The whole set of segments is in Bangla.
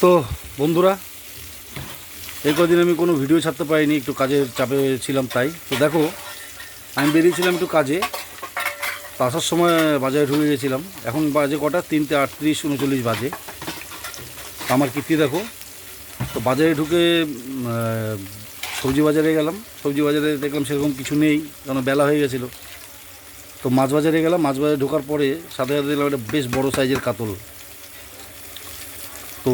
তো বন্ধুরা, এই কদিন আমি কোনো ভিডিও ছাড়তে পারিনি, একটু কাজের চাপে ছিলাম। তাই তো দেখো, আমি বেরিয়েছিলাম একটু কাজে, তো আসার সময় বাজারে ঢুকে গেছিলাম। এখন বাজে কটা, 3:38, 39 বাজে। আমার কীর্তি দেখো। তো বাজারে ঢুকে সবজি বাজারে গেলাম। সবজি বাজারে দেখলাম সেরকম কিছু নেই, কারণ বেলা হয়ে গেছিলো। তো মাছ বাজারে গেলাম। মাছ বাজারে ঢোকার পরে সাথে সাথে দেখলাম একটা বেশ বড় সাইজের কাতল। তো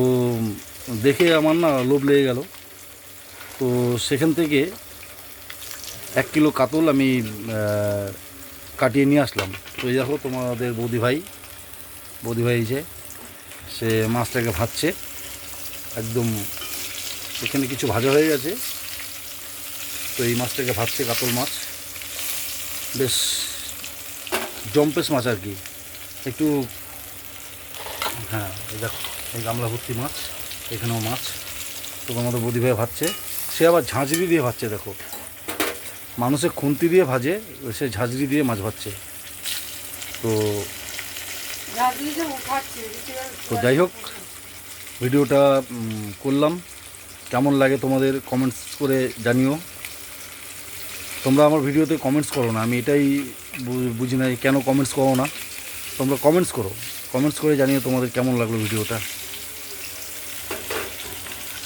দেখে আমার না লোভ লেগে গেল। তো সেখান থেকে 1 কিলো কাতল আমি কাটিয়ে নিয়ে আসলাম। তো এই দেখো, তোমাদের বৌদি ভাই যে সে মাছটাকে ভাজছে। একদম এখানে কিছু ভাজা হয়ে গেছে। তো এই মাছটাকে ভাজছে, কাতল মাছ, বেশ জম্পেস মাছ আর কি, একটু। হ্যাঁ, এই দেখো, এই গামলা ভর্তি মাছ, এখানেও মাছ। তো তোমাদের বৌদিভাই ভাজছে। সে আবার ঝাঁঝরি দিয়ে ভাজছে। দেখো, মানুষের খুন্তি দিয়ে ভাজে, সে ঝাঁঝরি দিয়ে মাছ ভাজছে। তো যাই হোক, ভিডিওটা করলাম। কেমন লাগে তোমাদের কমেন্টস করে জানিও। তোমরা আমার ভিডিওতে কমেন্টস করো না, আমি এটাই বুঝি না কেন কমেন্টস করো না। তোমরা কমেন্টস করো, কমেন্টস করে জানিও তোমাদের কেমন লাগলো ভিডিওটা।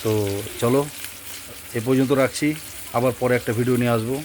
তো চলো, এ পর্যন্ত রাখছি। আবার পরে একটা ভিডিও নিয়ে আসবো।